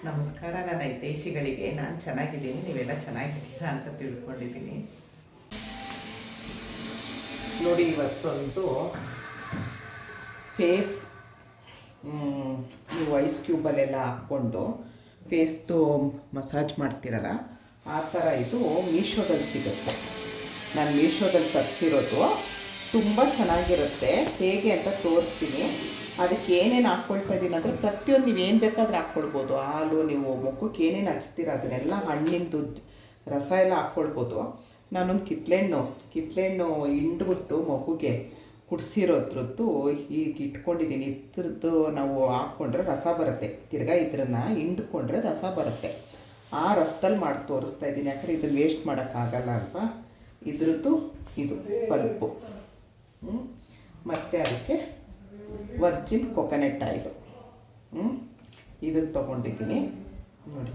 ನಮಸ್ಕಾರ. ನನ್ನ ಹಿತೈಷಿಗಳಿಗೆ ನಾನು ಚೆನ್ನಾಗಿದ್ದೀನಿ, ನೀವೆಲ್ಲ ಚೆನ್ನಾಗಿದ್ದೀರಾ ಅಂತ ತಿಳ್ಕೊಂಡಿದ್ದೀನಿ. ನೋಡಿ, ಇವತ್ತೊಂದು ಫೇಸ್ ನೀವು ಐಸ್ ಕ್ಯೂಬಲ್ಲೆಲ್ಲ ಹಾಕ್ಕೊಂಡು ಫೇಸ್ದು ಮಸಾಜ್ ಮಾಡ್ತೀರಲ್ಲ, ಆ ಥರ ಇದು ಮೀಶೋದಲ್ಲಿ ಸಿಗುತ್ತೆ. ನಾನು ಮೀಶೋದಲ್ಲಿ ತರಿಸಿರೋದು ತುಂಬ ಚೆನ್ನಾಗಿರುತ್ತೆ. ಹೇಗೆ ಅಂತ ತೋರಿಸ್ತೀನಿ. ಅದಕ್ಕೆ ಏನೇನು ಹಾಕ್ಕೊಳ್ತಾ ಇದ್ದೀನಿ ಅಂದರೆ, ಪ್ರತಿಯೊಂದು ನೀವೇನು ಬೇಕಾದರೂ ಹಾಕ್ಕೊಳ್ಬೋದು. ಹಾಲು, ನೀವು ಮುಖಕ್ಕೆ ಏನೇನು ಹಚ್ತೀರ ಅದನ್ನೆಲ್ಲ ಹಣ್ಣಿಂದು ರಸ ಎಲ್ಲ ಹಾಕ್ಕೊಳ್ಬೋದು. ನಾನೊಂದು ಕಿತ್ಳೆಹಣ್ಣು ಹಿಂಡ್ಬಿಟ್ಟು ಮಗುಗೆ ಕುಡಿಸಿರೋದ್ರದ್ದು ಈಗ ಇಟ್ಕೊಂಡಿದ್ದೀನಿ. ಇದ್ರದ್ದು ನಾವು ಹಾಕ್ಕೊಂಡ್ರೆ ರಸ ಬರುತ್ತೆ. ತಿರ್ಗಾ ಇದನ್ನು ಹಿಂಡ್ಕೊಂಡ್ರೆ ರಸ ಬರುತ್ತೆ. ಆ ರಸದಲ್ಲಿ ಮಾಡಿ ತೋರಿಸ್ತಾ ಇದ್ದೀನಿ. ಯಾಕಂದರೆ ಇದನ್ನು ವೇಸ್ಟ್ ಮಾಡೋಕ್ಕಾಗಲ್ಲ ಅಲ್ವಾ. ಇದ್ರದ್ದು ಇದು ಪಲ್ಪು. ಮತ್ತು ಅದಕ್ಕೆ ವರ್ಜಿನ್ ಕೊಕೊನಟ್ ಆಯಿಲು ಇದನ್ನು ತೊಗೊಂಡಿದ್ದೀನಿ. ನೋಡಿ,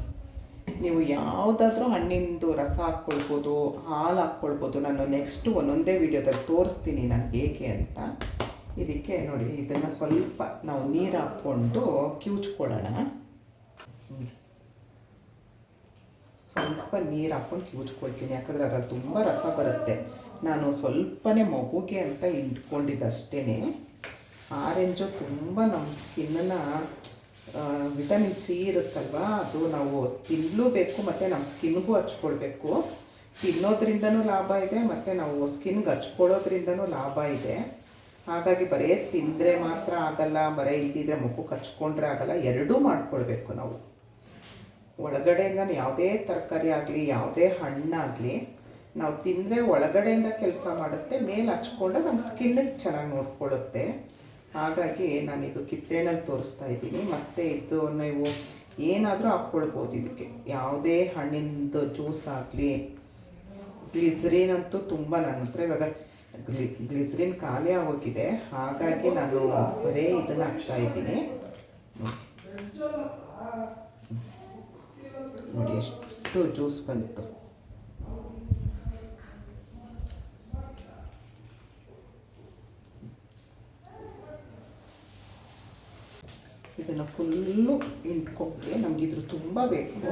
ನೀವು ಯಾವುದಾದ್ರೂ ಹಣ್ಣಿಂದು ರಸ ಹಾಕ್ಕೊಳ್ಬೋದು, ಹಾಲು ಹಾಕ್ಕೊಳ್ಬೋದು. ನಾನು ನೆಕ್ಸ್ಟು ಒಂದೊಂದೇ ವಿಡಿಯೋದಲ್ಲಿ ತೋರಿಸ್ತೀನಿ ನಾನು ಹೇಗೆ ಅಂತ. ಇದಕ್ಕೆ ನೋಡಿ, ಇದನ್ನು ಸ್ವಲ್ಪ ನಾವು ನೀರು ಹಾಕ್ಕೊಂಡು ಕಿವುಚ್ಕೊಳ್ಳೋಣ. ಸ್ವಲ್ಪ ನೀರು ಹಾಕ್ಕೊಂಡು ಕಿವುಚ್ಕೊಳ್ತೀನಿ, ಯಾಕಂದರೆ ಅದರಲ್ಲಿ ತುಂಬ ರಸ ಬರುತ್ತೆ. ನಾನು ಸ್ವಲ್ಪನೇ ಮಗುಗೆ ಅಂತ ಇಟ್ಕೊಂಡಿದ್ದಷ್ಟೇ. ಆರೆಂಜು ತುಂಬ ನಮ್ಮ ಸ್ಕಿನ್ನನ್ನು ವಿಟಮಿನ್ ಸಿ ಇರುತ್ತಲ್ವ, ಅದು ನಾವು ತಿನ್ನಲೇಬೇಕು ಮತ್ತು ನಮ್ಮ ಸ್ಕಿನ್ಗೂ ಹಚ್ಕೊಳ್ಬೇಕು. ತಿನ್ನೋದ್ರಿಂದನೂ ಲಾಭ ಇದೆ ಮತ್ತು ನಾವು ಸ್ಕಿನ್ಗೆ ಹಚ್ಕೊಳ್ಳೋದ್ರಿಂದನೂ ಲಾಭ ಇದೆ. ಹಾಗಾಗಿ ಬರೀ ತಿಂದರೆ ಮಾತ್ರ ಆಗಲ್ಲ, ಬರೀ ಇದ್ದಿದ್ರೆ ಮುಖಕ್ಕೆ ಹಚ್ಕೊಂಡ್ರೆ ಆಗಲ್ಲ. ಎರಡೂ ಮಾಡ್ಕೊಳ್ಬೇಕು ನಾವು. ಒಳಗಡೆಯಿಂದ ಯಾವುದೇ ತರಕಾರಿ ಆಗಲಿ, ಯಾವುದೇ ಹಣ್ಣಾಗಲಿ ನಾವು ತಿಂದರೆ ಒಳಗಡೆಯಿಂದ ಕೆಲಸ ಮಾಡುತ್ತೆ, ಮೇಲೆ ಹಚ್ಕೊಂಡ್ರೆ ನಮ್ಮ ಸ್ಕಿನ್ನಿಗೆ ಚೆನ್ನಾಗಿ ನೋಡ್ಕೊಳ್ಳುತ್ತೆ. ಹಾಗಾಗಿ ನಾನಿದು ಕಿತ್ಳೆಹಣ್ಣಲ್ಲಿ ತೋರಿಸ್ತಾ ಇದ್ದೀನಿ. ಮತ್ತು ಇದು ನೀವು ಏನಾದರೂ ಹಾಕ್ಕೊಳ್ಬೋದು. ಇದಕ್ಕೆ ಯಾವುದೇ ಹಣ್ಣಿಂದು ಜ್ಯೂಸ್ ಆಗಲಿ, ಗ್ಲಿಸರಿನ್ ಅಂತೂ ತುಂಬ ನನ್ನ ಹತ್ರ ಇವಾಗ ಗ್ಲಿಸರಿನ್ ಖಾಲಿ ಆಗೋಗಿದೆ. ಹಾಗಾಗಿ ನಾನು ಬರೀ ಇದನ್ನು ಹಾಕ್ತಾಯಿದ್ದೀನಿ. ನೋಡಿ ಎಷ್ಟು ಜ್ಯೂಸ್ ಬಂತು. ಇದನ್ನು ಫುಲ್ಲು ಹಿಂಡ್ಕೊಂಡ್ರೆ ನಮಗಿದ್ರು ತುಂಬ ಬೇಕು.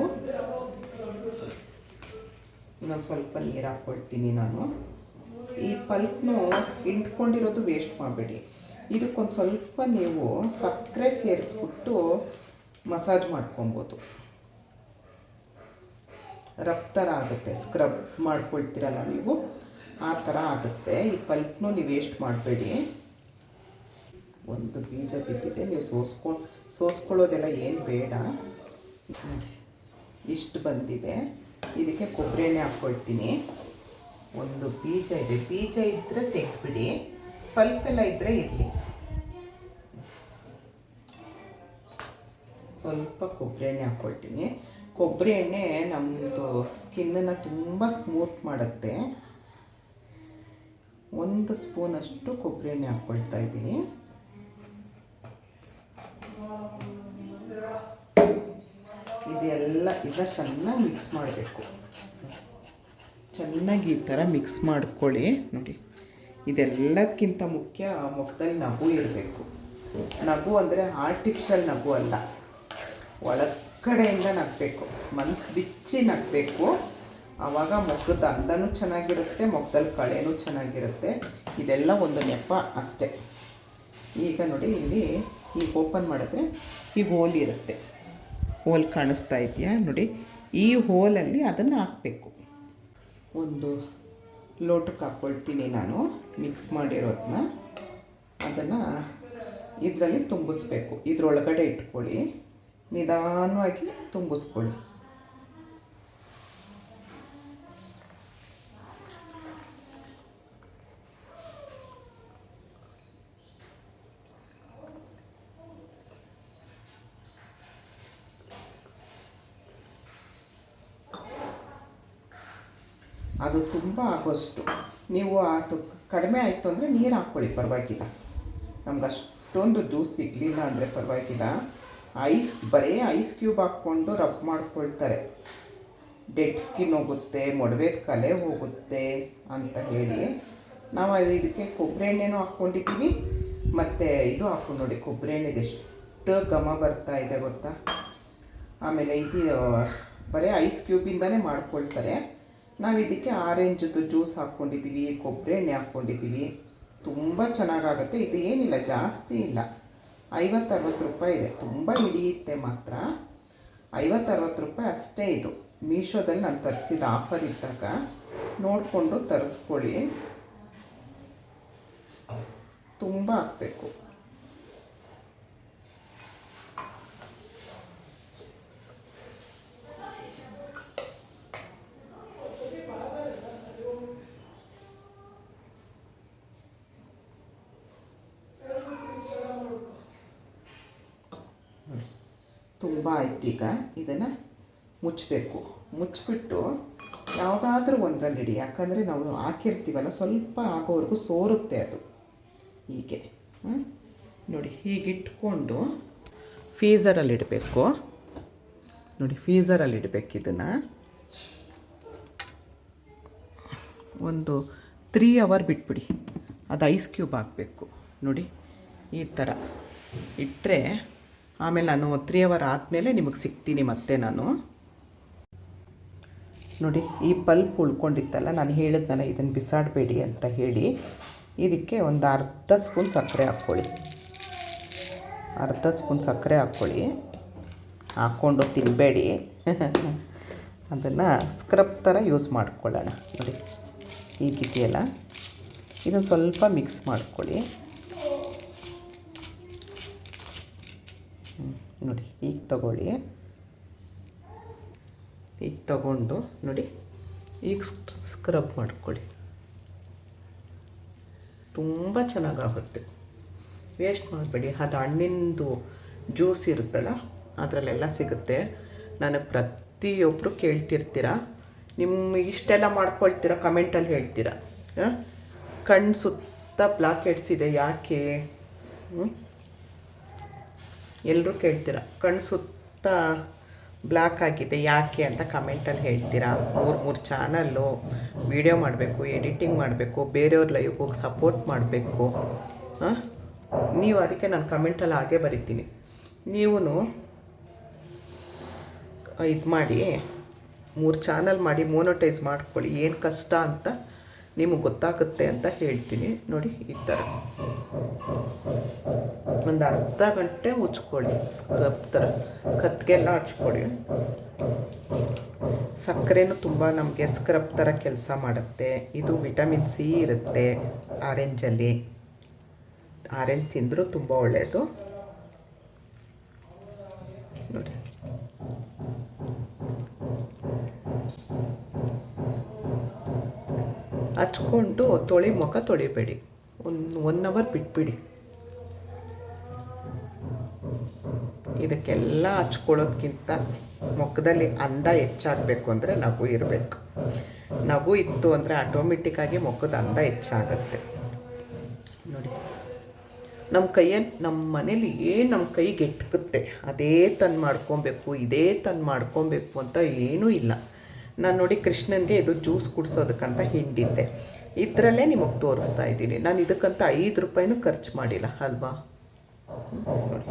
ಇನ್ನೊಂದು ಸ್ವಲ್ಪ ನೀರು ಹಾಕ್ಕೊಳ್ತೀನಿ ನಾನು. ಈ ಪಲ್ಪ್ನು ಹಿಂಡ್ಕೊಂಡಿರೋದು ವೇಸ್ಟ್ ಮಾಡಬೇಡಿ. ಇದಕ್ಕೊಂದು ಸ್ವಲ್ಪ ನೀವು ಸಕ್ಕರೆ ಸೇರಿಸ್ಬಿಟ್ಟು ಮಸಾಜ್ ಮಾಡ್ಕೊಬೋದು. ರಬ್ ಥರ ಆಗುತ್ತೆ, ಸ್ಕ್ರಬ್ ಮಾಡ್ಕೊಳ್ತೀರಲ್ಲ ನೀವು, ಆ ಥರ ಆಗುತ್ತೆ. ಈ ಪಲ್ಪ್ನು ನೀವು ವೇಸ್ಟ್ ಮಾಡಬೇಡಿ. ಒಂದು ಬೀಜ ಬಿದ್ದಿದೆ, ನೀವು ಸೋಸ್ಕೊಳ್ಳೋದೆಲ್ಲ ಏನು ಬೇಡ. ಇಷ್ಟು ಬಂದಿದೆ. ಇದಕ್ಕೆ ಕೊಬ್ಬರಿ ಎಣ್ಣೆ ಹಾಕ್ಕೊಳ್ತೀನಿ. ಒಂದು ಬೀಜ ಇದೆ, ಬೀಜ ಇದ್ದರೆ ತೆಗೆದ್ಬಿಡಿ, ಪಲ್ಪೆಲ್ಲ ಇದ್ದರೆ ಇರಲಿ. ಸ್ವಲ್ಪ ಕೊಬ್ಬರಿ ಎಣ್ಣೆ ಹಾಕ್ಕೊಳ್ತೀನಿ. ಕೊಬ್ಬರಿ ಎಣ್ಣೆ ನಮ್ಮದು ಸ್ಕಿನ್ನನ್ನು ತುಂಬ ಸ್ಮೂತ್ ಮಾಡುತ್ತೆ. ಒಂದು ಸ್ಪೂನಷ್ಟು ಕೊಬ್ಬರಿ ಎಣ್ಣೆ ಹಾಕ್ಕೊಳ್ತಾ ಇದ್ದೀನಿ. ಇದೆಲ್ಲ ಚೆನ್ನಾಗಿ ಮಿಕ್ಸ್ ಮಾಡಬೇಕು. ಚೆನ್ನಾಗಿ ಈ ಥರ ಮಿಕ್ಸ್ ಮಾಡ್ಕೊಳ್ಳಿ. ನೋಡಿ, ಇದೆಲ್ಲದಕ್ಕಿಂತ ಮುಖ್ಯ ಮುಖದಲ್ಲಿ ನಗು ಇರಬೇಕು. ನಗು ಅಂದರೆ ಆರ್ಟಿಫಿಷಿಯಲ್ ನಗು ಅಲ್ಲ, ಒಳಗಡೆಯಿಂದ ನಗಬೇಕು, ಮನಸ್ಸು ಬಿಚ್ಚಿ ನಗಬೇಕು. ಆವಾಗ ಮುಖದ ಅಂದನೂ ಚೆನ್ನಾಗಿರುತ್ತೆ, ಮುಖದಲ್ಲಿ ಕಳೆನೂ ಚೆನ್ನಾಗಿರುತ್ತೆ. ಇದೆಲ್ಲ ಒಂದು ನೆಪ ಅಷ್ಟೇ. ಈಗ ನೋಡಿ, ಇಲ್ಲಿ ಈಗ ಓಪನ್ ಮಾಡಿದ್ರೆ ಈ ಹೋಲ್ ಇರುತ್ತೆ. ಹೋಲ್ ಕಾಣಿಸ್ತಾ ಇದೆಯಾ ನೋಡಿ, ಈ ಹೋಲಲ್ಲಿ ಅದನ್ನು ಹಾಕಬೇಕು. ಒಂದು ಲೋಟಕ್ಕೆ ಹಾಕ್ಕೊಳ್ತೀನಿ ನಾನು ಮಿಕ್ಸ್ ಮಾಡಿರೋದನ್ನ. ಅದನ್ನು ಇದರಲ್ಲಿ ತುಂಬಿಸ್ಬೇಕು. ಇದರೊಳಗಡೆ ಇಟ್ಕೊಳ್ಳಿ, ನಿಧಾನವಾಗಿ ತುಂಬಿಸ್ಕೊಳ್ಳಿ. ಅದು ತುಂಬ ಆಗೋಷ್ಟು ನೀವು ಅದು ಕಡಿಮೆ ಆಯಿತು ಅಂದರೆ ನೀರು ಹಾಕ್ಕೊಳ್ಳಿ, ಪರವಾಗಿಲ್ಲ. ನಮ್ಗೆ ಅಷ್ಟೊಂದು ಜ್ಯೂಸ್ ಸಿಗಲಿಲ್ಲ ಅಂದರೆ ಪರವಾಗಿಲ್ಲ. ಬರೀ ಐಸ್ ಕ್ಯೂಬ್ ಹಾಕ್ಕೊಂಡು ರಬ್ ಮಾಡ್ಕೊಳ್ತಾರೆ. ಡೆಡ್ ಸ್ಕಿನ್ ಹೋಗುತ್ತೆ, ಮೊಡವೆದ ಕಲೆ ಹೋಗುತ್ತೆ ಅಂತ ಹೇಳಿ ನಾವು ಇದಕ್ಕೆ ಕೊಬ್ಬರಿ ಎಣ್ಣೆನೂ ಹಾಕ್ಕೊಂಡಿದ್ದೀವಿ. ಮತ್ತು ಇದು ಹಾಕ್ಕೊಂಡು ನೋಡಿ, ಕೊಬ್ಬರಿ ಎಣ್ಣೆದು ಎಷ್ಟು ಘಮ ಬರ್ತಾ ಇದೆ ಗೊತ್ತಾ. ಆಮೇಲೆ ಇದು ಬರೀ ಐಸ್ ಕ್ಯೂಬಿಂದನೇ ಮಾಡ್ಕೊಳ್ತಾರೆ. ನಾವು ಇದಕ್ಕೆ ಆರೆಂಜದ್ದು ಜ್ಯೂಸ್ ಹಾಕ್ಕೊಂಡಿದ್ದೀವಿ, ಕೊಬ್ಬರಿ ಎಣ್ಣೆ ಹಾಕ್ಕೊಂಡಿದ್ದೀವಿ. ತುಂಬ ಚೆನ್ನಾಗಾಗುತ್ತೆ. ಇದು ಏನಿಲ್ಲ, ಜಾಸ್ತಿ ಇಲ್ಲ, 50-60 ರೂಪಾಯಿ ಇದೆ. ತುಂಬ ಹಿಡಿಯುತ್ತೆ ಮಾತ್ರ. 50-60 ರೂಪಾಯಿ ಅಷ್ಟೇ. ಇದು ಮೀಶೋದಲ್ಲಿ ನಾನು ತರಿಸಿದ ಆಫರ್ ಇದ್ದಾಗ ನೋಡಿಕೊಂಡು ತರಿಸ್ಕೊಳ್ಳಿ. ತುಂಬ ಹಾಕಬೇಕು. ತುಂಬ ಆಯ್ತು. ಈಗ ಇದನ್ನು ಮುಚ್ಚಬೇಕು. ಮುಚ್ಚಿಬಿಟ್ಟು ಯಾವುದಾದ್ರೂ ಒಂದರಲ್ಲಿ ಇಡಿ, ಯಾಕಂದರೆ ನಾವು ಹಾಕಿರ್ತೀವಲ್ಲ, ಸ್ವಲ್ಪ ಆಗೋವರೆಗೂ ಸೋರುತ್ತೆ ಅದು. ಹೀಗೆ ನೋಡಿ, ಹೀಗಿಟ್ಕೊಂಡು ಫೀಝರಲ್ಲಿ ಇಡಬೇಕು. ನೋಡಿ, ಫೀಝರಲ್ಲಿ ಇಡಬೇಕು. ಇದನ್ನು ಒಂದು 3 ಅವರ್ ಬಿಟ್ಬಿಡಿ. ಅದು ಐಸ್ ಕ್ಯೂಬ್ ಹಾಕಬೇಕು. ನೋಡಿ, ಈ ಥರ ಇಟ್ಟರೆ ಆಮೇಲೆ ನಾನು 3 ಅವರ್ ಆದಮೇಲೆ ನಿಮಗೆ ಸಿಗ್ತೀನಿ ಮತ್ತೆ ನಾನು. ನೋಡಿ, ಈ ಪಲ್ಪ್ ಉಳ್ಕೊಂಡಿತ್ತಲ್ಲ, ನಾನು ಹೇಳಿದ್ನಲ್ಲ ಇದನ್ನು ಬಿಸಾಡಬೇಡಿ ಅಂತ ಹೇಳಿ. ಇದಕ್ಕೆ ಒಂದು ಅರ್ಧ ಸ್ಪೂನ್ ಸಕ್ಕರೆ ಹಾಕ್ಕೊಳ್ಳಿ. ಅರ್ಧ ಸ್ಪೂನ್ ಸಕ್ಕರೆ ಹಾಕ್ಕೊಳ್ಳಿ. ಹಾಕ್ಕೊಂಡು ತಿನ್ನಬೇಡಿ, ಅದನ್ನು ಸ್ಕ್ರಬ್ ಥರ ಯೂಸ್ ಮಾಡ್ಕೊಳ್ಳೋಣ. ನೋಡಿ, ಹೀಗಿದೆಯಲ್ಲ, ಇದನ್ನು ಸ್ವಲ್ಪ ಮಿಕ್ಸ್ ಮಾಡ್ಕೊಳ್ಳಿ. ನೋಡಿ, ಈಗ ತಗೊಳ್ಳಿ. ಈಗ ತಗೊಂಡು ನೋಡಿ, ಈಗ ಸ್ಕ್ರಬ್ ಮಾಡ್ಕೊಳ್ಳಿ. ತುಂಬ ಚೆನ್ನಾಗಾಗುತ್ತೆ. ವೇಸ್ಟ್ ಮಾಡಬೇಡಿ. ಅದು ಹಣ್ಣಿಂದು ಜ್ಯೂಸ್ ಇರುತ್ತಲ್ಲ, ಅದರಲ್ಲೆಲ್ಲ ಸಿಗುತ್ತೆ. ನನಗೆ ಪ್ರತಿಯೊಬ್ಬರು ಕೇಳ್ತಿರ್ತೀರ, ನಿಮ್ಮ ಇಷ್ಟೆಲ್ಲ ಮಾಡ್ಕೊಳ್ತೀರ, ಕಮೆಂಟಲ್ಲಿ ಹೇಳ್ತೀರ ಕಣ್ಣು ಸುತ್ತ ಬ್ಲಾಕ್ ಹೆಡ್ಸ್ ಇದೆ ಯಾಕೆ, ಎಲ್ಲರೂ ಕೇಳ್ತೀರ ಕಣ್ಣು ಸುತ್ತ ಬ್ಲ್ಯಾಕ್ ಆಗಿದೆ ಯಾಕೆ ಅಂತ ಕಮೆಂಟಲ್ಲಿ ಹೇಳ್ತೀರಾ. 3 ಚಾನಲ್ಲು ವೀಡಿಯೋ ಮಾಡಬೇಕು, ಎಡಿಟಿಂಗ್ ಮಾಡಬೇಕು, ಬೇರೆಯವ್ರ ಲೈವ್ಗೆ ಹೋಗಿ ಸಪೋರ್ಟ್ ಮಾಡಬೇಕು. ನೀವು ಅದಕ್ಕೆ ನಾನು ಕಮೆಂಟಲ್ಲಿ ಹಾಗೆ ಬರಿತೀನಿ. ನೀವು ಇದು ಮಾಡಿ 3 ಚಾನಲ್ ಮಾಡಿ ಮೋನೋಟೈಸ್ ಮಾಡ್ಕೊಳ್ಳಿ. ಏನು ಕಷ್ಟ ಅಂತ ನಿಮಗೆ ಗೊತ್ತಾಗುತ್ತೆ ಅಂತ ಹೇಳ್ತೀನಿ. ನೋಡಿ, ಈ ಥರ ಒಂದು ಅರ್ಧ ಗಂಟೆ ಮುಚ್ಕೊಳ್ಳಿ. ಸ್ಕ್ರಬ್ ಥರ ಕತ್ತಿಗೆಲ್ಲ ಹಚ್ಕೊಳ್ಳಿ. ಸಕ್ಕರೆನೂ ತುಂಬ ನಮಗೆ ಸ್ಕ್ರಬ್ ಥರ ಕೆಲಸ ಮಾಡುತ್ತೆ. ಇದು ವಿಟಮಿನ್ ಸಿ ಇರುತ್ತೆ ಆರೆಂಜಲ್ಲಿ. ಆರೆಂಜ್ ತಿಂದರೂ ತುಂಬ ಒಳ್ಳೆಯದು. ನೋಡಿ, ಹಚ್ಕೊಂಡು ಮುಖ ತೊಳಿಬೇಡಿ. 1 ಅವರ್ ಬಿಟ್ಬಿಡಿ. ಇದಕ್ಕೆಲ್ಲ ಹಚ್ಕೊಳ್ಳೋದ್ಕಿಂತ ಮುಖದಲ್ಲಿ ಅಂದ ಹೆಚ್ಚಾಗಬೇಕು ಅಂದರೆ ನಗು ಇರಬೇಕು. ನಗು ಇತ್ತು ಅಂದರೆ ಆಟೋಮೆಟಿಕ್ಕಾಗಿ ಮುಖದ ಅಂದ ಹೆಚ್ಚಾಗತ್ತೆ. ನೋಡಿ, ನಮ್ಮ ಮನೇಲಿ ಏನು ನಮ್ಮ ಕೈಗೆ ಎಟ್ಕುತ್ತೆ ಅದೇ ತಂದು ಮಾಡ್ಕೊಬೇಕು, ಇದೇ ತಂದು ಮಾಡ್ಕೊಬೇಕು ಅಂತ ಏನೂ ಇಲ್ಲ. ನಾನು ನೋಡಿ, ಕೃಷ್ಣನಿಗೆ ಇದು ಜ್ಯೂಸ್ ಕುಡಿಸೋದಕ್ಕಂತ ಹಿಂಡಿದ್ದೆ. ಇದರಲ್ಲೇ ನಿಮಗೆ ತೋರಿಸ್ತಾ ಇದ್ದೀನಿ. ನಾನು ಇದಕ್ಕಂತ 5 ರೂಪಾಯಿನೂ ಖರ್ಚು ಮಾಡಿಲ್ಲ ಅಲ್ವಾ. ನೋಡಿ,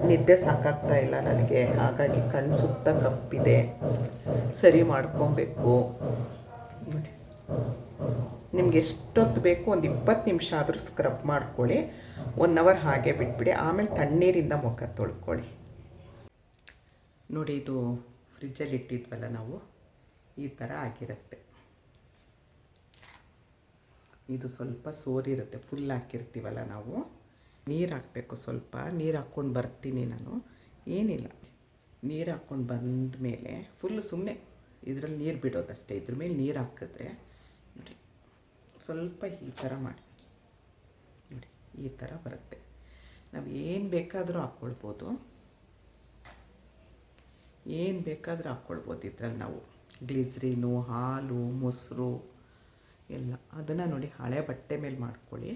ನಿದ್ದೆ ಸಾಕಾಗ್ತಾ ಇಲ್ಲ ನನಗೆ, ಹಾಗಾಗಿ ಕಣ್ಣು ಸುತ್ತ ಕಪ್ಪಿದೆ, ಸರಿ ಮಾಡ್ಕೊಬೇಕು. ನೋಡಿ, ನಿಮ್ಗೆ ಎಷ್ಟೊತ್ತು ಬೇಕು, ಒಂದು 20 ನಿಮಿಷ ಆದರೂ ಸ್ಕ್ರಬ್ ಮಾಡ್ಕೊಳ್ಳಿ. 1 ಅವರ್ ಹಾಗೆ ಬಿಟ್ಬಿಡಿ. ಆಮೇಲೆ ತಣ್ಣೀರಿಂದ ಮುಖ ತೊಳ್ಕೊಳ್ಳಿ. ನೋಡಿ, ಇದು ಫ್ರಿಜ್ಜಲ್ಲಿ ಇಟ್ಟಿದ್ವಲ್ಲ ನಾವು, ಈ ಥರ ಆಗಿರುತ್ತೆ. ಇದು ಸ್ವಲ್ಪ ಸೋರಿರುತ್ತೆ, ಫುಲ್ ಹಾಕಿರ್ತೀವಲ್ಲ ನಾವು. ನೀರು ಹಾಕಬೇಕು. ಸ್ವಲ್ಪ ನೀರು ಹಾಕ್ಕೊಂಡು ಬರ್ತೀನಿ ನಾನು. ಏನಿಲ್ಲ, ನೀರು ಹಾಕ್ಕೊಂಡು ಬಂದ ಮೇಲೆ ಫುಲ್ಲು ಸುಮ್ಮನೆ ಇದರಲ್ಲಿ ನೀರು ಬಿಡೋದಷ್ಟೇ. ಇದ್ರ ಮೇಲೆ ನೀರು ಹಾಕಿದ್ರೆ ನೋಡಿ, ಸ್ವಲ್ಪ ಈ ಥರ ಮಾಡಿ ನೋಡಿ, ಈ ಥರ ಬರುತ್ತೆ. ನಾವು ಏನು ಬೇಕಾದರೂ ಹಾಕ್ಕೊಳ್ಬೋದು, ಏನು ಬೇಕಾದರೂ ಹಾಕ್ಕೊಳ್ಬೋದು. ಇದ್ರಲ್ಲಿ ನಾವು ಗ್ಲಿಸ್ರಿನು, ಹಾಲು, ಮೊಸರು ಎಲ್ಲ ಅದನ್ನು ನೋಡಿ ಹಳೆ ಬಟ್ಟೆ ಮೇಲೆ ಮಾಡ್ಕೊಳ್ಳಿ.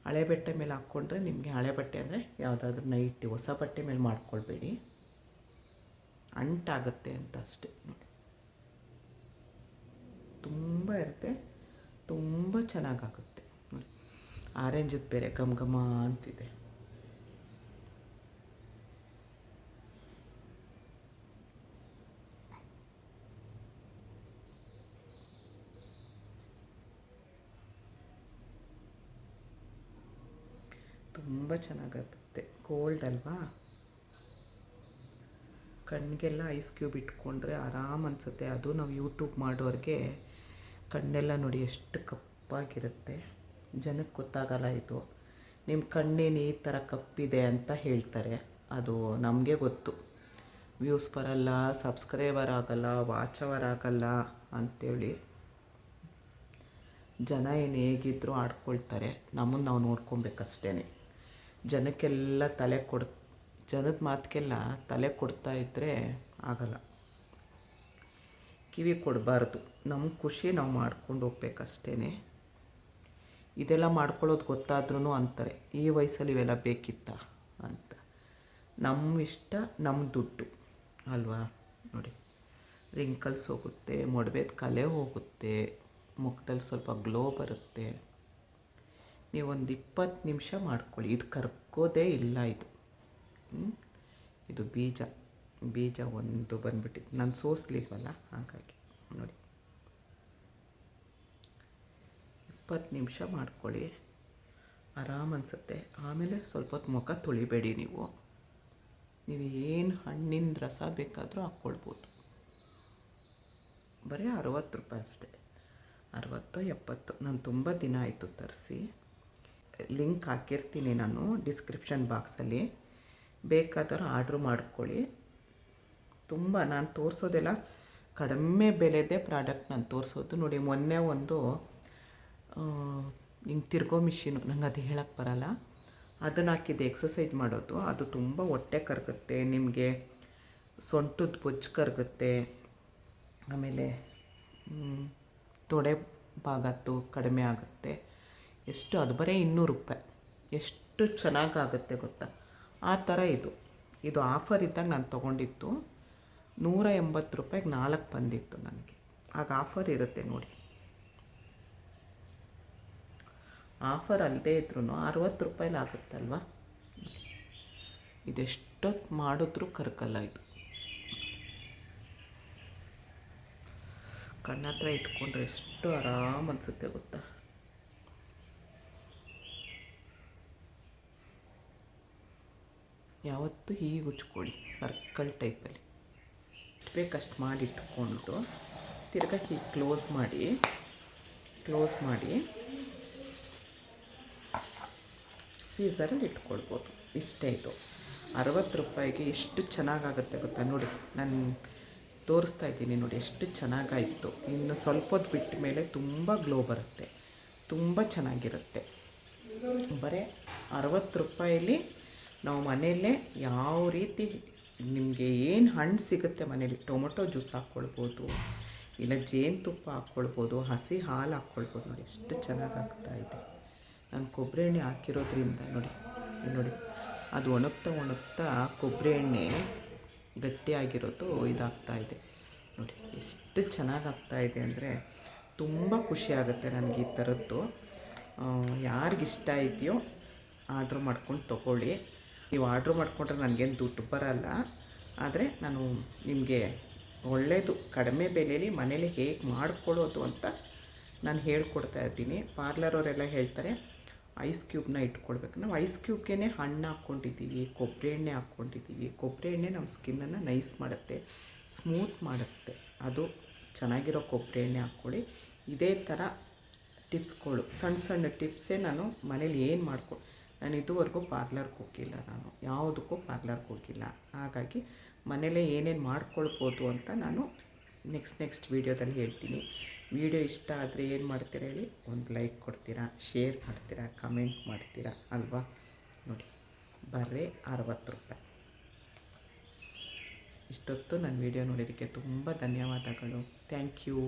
ಹಳೆ ಬಟ್ಟೆ ಮೇಲೆ ಹಾಕ್ಕೊಂಡ್ರೆ ನಿಮಗೆ, ಹಳೆ ಬಟ್ಟೆ ಅಂದರೆ ಯಾವುದಾದ್ರೂ ನೈಟಿ, ಹೊಸ ಬಟ್ಟೆ ಮೇಲೆ ಮಾಡ್ಕೊಳ್ಬೇಡಿ, ಅಂಟಾಗುತ್ತೆ ಅಂತ ಅಷ್ಟೇ. ನೋಡಿ, ತುಂಬ ಇರುತ್ತೆ, ತುಂಬ ಚೆನ್ನಾಗಾಗುತ್ತೆ. ನೋಡಿ, ಆರೆಂಜದ್ದು ಬೇರೆ ಘಮ ಘಮ ಅಂತಿದೆ. ತುಂಬ ಚೆನ್ನಾಗಾಗುತ್ತೆ. ಕೋಲ್ಡ್ ಅಲ್ವಾ, ಕಣ್ಣಿಗೆಲ್ಲ ಐಸ್ ಕ್ಯೂಬ್ ಇಟ್ಕೊಂಡ್ರೆ ಆರಾಮ್ ಅನಿಸುತ್ತೆ. ಅದು ನಾವು ಯೂಟ್ಯೂಬ್ ಮಾಡೋರಿಗೆ ಕಣ್ಣೆಲ್ಲ ನೋಡಿ ಎಷ್ಟು ಕಪ್ಪಾಗಿರುತ್ತೆ. ಜನಕ್ಕೆ ಗೊತ್ತಾಗಲ್ಲ ಇದು. ನಿಮ್ಮ ಕಣ್ಣೇನು ಈ ಥರ ಕಪ್ಪಿದೆ ಅಂತ ಹೇಳ್ತಾರೆ. ಅದು ನಮಗೆ ಗೊತ್ತು. ವ್ಯೂಸ್ ಬರಲ್ಲ, ಸಬ್ಸ್ಕ್ರೈಬರ್ ಆಗಲ್ಲ, ವಾಚ್ ಅವರ್ ಆಗಲ್ಲ ಅಂಥೇಳಿ ಜನ ಏನು ಹೇಗಿದ್ದರೂ ಆಡ್ಕೊಳ್ತಾರೆ. ನಮ್ಮನ್ನು ನಾವು ನೋಡ್ಕೊಬೇಕಷ್ಟೇ. ಜನಕ್ಕೆಲ್ಲ ಜನದ ಮಾತಿಗೆಲ್ಲ ತಲೆ ಕೊಡ್ತಾ ಇದ್ದರೆ ಆಗಲ್ಲ. ಕಿವಿ ಕೊಡಬಾರ್ದು. ನಮ್ಮ ಖುಷಿ ನಾವು ಮಾಡ್ಕೊಂಡು ಹೋಗ್ಬೇಕಷ್ಟೇ. ಇದೆಲ್ಲ ಮಾಡ್ಕೊಳ್ಳೋದು ಗೊತ್ತಾದ್ರೂ ಅಂತಾರೆ, ಈ ವಯಸ್ಸಲ್ಲಿ ಇವೆಲ್ಲ ಬೇಕಿತ್ತ ಅಂತ. ನಮ್ಮ ಇಷ್ಟ, ನಮ್ಮ ದುಡ್ಡು ಅಲ್ವಾ. ನೋಡಿ, ರಿಂಕಲ್ಸ್ ಹೋಗುತ್ತೆ, ಮೊಡವೆದ ಕಲೆ ಹೋಗುತ್ತೆ, ಮುಖದಲ್ಲಿ ಸ್ವಲ್ಪ ಗ್ಲೋ ಬರುತ್ತೆ. ನೀವೊಂದು 20 ನಿಮಿಷ ಮಾಡ್ಕೊಳ್ಳಿ. ಇದು ಕರ್ಕೋದೇ ಇಲ್ಲ. ಇದು ಬೀಜ ಒಂದು ಬಂದ್ಬಿಟ್ಟಿತ್ತು, ನಾನು ಸೋಸಲಿಲ್ವಲ್ಲ ಹಾಗಾಗಿ. ನೋಡಿ, 20 ನಿಮಿಷ ಮಾಡ್ಕೊಳ್ಳಿ, ಆರಾಮ್ ಅನಿಸುತ್ತೆ. ಆಮೇಲೆ ಸ್ವಲ್ಪ ಹೊತ್ತು ಮುಖ ತೊಳಿಬೇಡಿ. ನೀವು ಏನು ಹಣ್ಣಿನ ರಸ ಬೇಕಾದರೂ ಹಾಕ್ಕೊಳ್ಬೋದು. ಬರೀ 60 ರೂಪಾಯಿ ಅಷ್ಟೇ, 60-70. ನಾನು ತುಂಬ ದಿನ ಆಯಿತು ತರಿಸಿ. ಲಿಂಕ್ ಹಾಕಿರ್ತೀನಿ ನಾನು ಡಿಸ್ಕ್ರಿಪ್ಷನ್ ಬಾಕ್ಸಲ್ಲಿ, ಬೇಕಾದರೂ ಆರ್ಡ್ರ್ ಮಾಡ್ಕೊಳ್ಳಿ. ತುಂಬ ನಾನು ತೋರಿಸೋದೆಲ್ಲ ಕಡಿಮೆ ಬೆಲೆದೇ ಪ್ರಾಡಕ್ಟ್ ನಾನು ತೋರಿಸೋದು. ನೋಡಿ, ಮೊನ್ನೆ ಒಂದು ಹಿಂಗೆ ತಿರ್ಗೋ ಮಿಷಿನು, ನಂಗೆ ಅದು ಹೇಳೋಕ್ಕೆ ಬರಲ್ಲ, ಅದನ್ನು ಹಾಕಿದ್ದೆ ಎಕ್ಸಸೈಜ್ ಮಾಡೋದು. ಅದು ತುಂಬ ಹೊಟ್ಟೆ ಕರಗುತ್ತೆ, ನಿಮಗೆ ಸೊಂಟದ ಬೊಜ್ಜು ಕರಗುತ್ತೆ, ಆಮೇಲೆ ತೊಡೆ ಭಾಗದ್ದು ಕಡಿಮೆ ಆಗುತ್ತೆ. ಎಷ್ಟು, ಅದು ಬರೀ 200 ರೂಪಾಯಿ. ಎಷ್ಟು ಚೆನ್ನಾಗಾಗುತ್ತೆ ಗೊತ್ತಾ. ಆ ಥರ ಇದು ಆಫರ್ ಇದ್ದಾಗ ನಾನು ತೊಗೊಂಡಿದ್ದು. 180 ರೂಪಾಯಿಗೆ 4 ಬಂದಿತ್ತು ನನಗೆ. ಆಗ ಆಫರ್ ಇರುತ್ತೆ ನೋಡಿ. ಆಫರ್ ಅಲ್ಲದೇ ಇದ್ರೂ 60 ರೂಪಾಯಿಲಿ ಆಗುತ್ತಲ್ವ. ಇದೆಷ್ಟೊತ್ತು ಮಾಡಿದ್ರೂ ಕರಕಲ್ಲ. ಇದು ಕಣ್ಣತ್ರ ಇಟ್ಕೊಂಡ್ರೆ ಎಷ್ಟು ಆರಾಮ್ ಅನಿಸುತ್ತೆ ಗೊತ್ತಾ. ಯಾವತ್ತೂ ಹೀಗೆ ಉಚ್ಕೊಳ್ಳಿ, ಸರ್ಕಲ್ ಟೈಪಲ್ಲಿ ಎಷ್ಟು ಬೇಕಷ್ಟು ಮಾಡಿ ಇಟ್ಕೊಂಡು ತಿರ್ಗಾ ಹೀಗೆ ಕ್ಲೋಸ್ ಮಾಡಿ ಫ್ರೀಝರಲ್ಲಿ ಇಟ್ಕೊಳ್ಬೋದು. ಇಷ್ಟೇ. ಇದು 60 ರೂಪಾಯಿಗೆ ಎಷ್ಟು ಚೆನ್ನಾಗಾಗುತ್ತೆ ಗೊತ್ತಾ. ನೋಡಿ, ನಾನು ತೋರಿಸ್ತಾ ಇದ್ದೀನಿ ನೋಡಿ, ಎಷ್ಟು ಚೆನ್ನಾಗಾಯಿತು. ಇನ್ನು ಸ್ವಲ್ಪ ಹೊತ್ತು ಬಿಟ್ಟ ಮೇಲೆ ತುಂಬ ಗ್ಲೋ ಬರುತ್ತೆ, ತುಂಬ ಚೆನ್ನಾಗಿರುತ್ತೆ. ಬರೀ 60 ರೂಪಾಯಲ್ಲಿ ನಾವು ಮನೆಯಲ್ಲೇ ಯಾವ ರೀತಿ ನಿಮಗೆ ಏನು ಹಣ್ಣು ಸಿಗುತ್ತೆ ಮನೇಲಿ, ಟೊಮೊಟೊ ಜ್ಯೂಸ್ ಹಾಕ್ಕೊಳ್ಬೋದು, ಇಲ್ಲ ಜೇನುತುಪ್ಪ ಹಾಕ್ಕೊಳ್ಬೋದು, ಹಸಿ ಹಾಲು ಹಾಕ್ಕೊಳ್ಬೋದು. ನೋಡಿ ಎಷ್ಟು ಚೆನ್ನಾಗಾಗ್ತಾ ಇದೆ. ನಾನು ಕೊಬ್ಬರಿ ಎಣ್ಣೆ ಹಾಕಿರೋದ್ರಿಂದ ನೋಡಿ ಅದು ಒಣಗ್ತಾ ಕೊಬ್ಬರಿ ಎಣ್ಣೆ ಗಟ್ಟಿಯಾಗಿರೋದು ಇದಾಗ್ತಾಯಿದೆ. ನೋಡಿ ಎಷ್ಟು ಚೆನ್ನಾಗಾಗ್ತಾಯಿದೆ ಅಂದರೆ ತುಂಬ ಖುಷಿ ಆಗುತ್ತೆ ನನಗೆ ಈ ಥರದ್ದು. ಯಾರಿಗಿಷ್ಟ ಇದೆಯೋ ಆರ್ಡ್ರ್ ಮಾಡ್ಕೊಂಡು ತೊಗೊಳ್ಳಿ. ನೀವು ಆರ್ಡ್ರ್ ಮಾಡಿಕೊಂಡ್ರೆ ನನಗೇನು ದುಡ್ಡು ಬರಲ್ಲ, ಆದರೆ ನಾನು ನಿಮಗೆ ಒಳ್ಳೆಯದು ಕಡಿಮೆ ಬೆಲೆಯಲ್ಲಿ ಮನೇಲಿ ಹೇಗೆ ಮಾಡ್ಕೊಳ್ಳೋದು ಅಂತ ನಾನು ಹೇಳ್ಕೊಡ್ತಾ ಇದ್ದೀನಿ. ಪಾರ್ಲರವರೆಲ್ಲ ಹೇಳ್ತಾರೆ ಐಸ್ ಕ್ಯೂಬ್ನ ಇಟ್ಕೊಳ್ಬೇಕು. ನಾವು ಐಸ್ ಕ್ಯೂಬ್ಗೆ ಹಣ್ಣು ಹಾಕ್ಕೊಂಡಿದ್ದೀವಿ, ಕೊಬ್ಬರಿ ಎಣ್ಣೆ ಹಾಕ್ಕೊಂಡಿದ್ದೀವಿ. ಕೊಬ್ಬರಿ ಎಣ್ಣೆ ನಮ್ಮ ಸ್ಕಿನ್ನನ್ನು ನೈಸ್ ಮಾಡುತ್ತೆ, ಸ್ಮೂತ್ ಮಾಡುತ್ತೆ. ಅದು ಚೆನ್ನಾಗಿರೋ ಕೊಬ್ಬರಿ ಎಣ್ಣೆ ಹಾಕ್ಕೊಳ್ಳಿ. ಇದೇ ಥರ ಟಿಪ್ಸ್ಗಳು, ಸಣ್ಣ ಟಿಪ್ಸೇ ನಾನು ಮನೇಲಿ ಏನು ನಾನು ಇದುವರೆಗೂ ಪಾರ್ಲರ್ಗೆ ಹೋಗಿಲ್ಲ, ನಾನು ಯಾವುದಕ್ಕೂ ಪಾರ್ಲರ್ಗೆ ಹೋಗಿಲ್ಲ. ಹಾಗಾಗಿ ಮನೇಲೇ ಏನೇನು ಮಾಡ್ಕೊಳ್ಬೋದು ಅಂತ ನಾನು ನೆಕ್ಸ್ಟ್ ವೀಡಿಯೋದಲ್ಲಿ ಹೇಳ್ತೀನಿ. ವಿಡಿಯೋ ಇಷ್ಟ ಆದರೆ ಏನು ಮಾಡ್ತೀರಾ ಹೇಳಿ, ಒಂದು ಲೈಕ್ ಕೊಡ್ತೀರಾ, ಶೇರ್ ಮಾಡ್ತೀರಾ, ಕಮೆಂಟ್ ಮಾಡ್ತೀರಾ ಅಲ್ವಾ. ನೋಡಿ, ಬರೀ 60 ರೂಪಾಯಿ. ಇಷ್ಟೊತ್ತು ನನ್ನ ವಿಡಿಯೋ ನೋಡೋದಕ್ಕೆ ತುಂಬ ಧನ್ಯವಾದಗಳು. Thank you.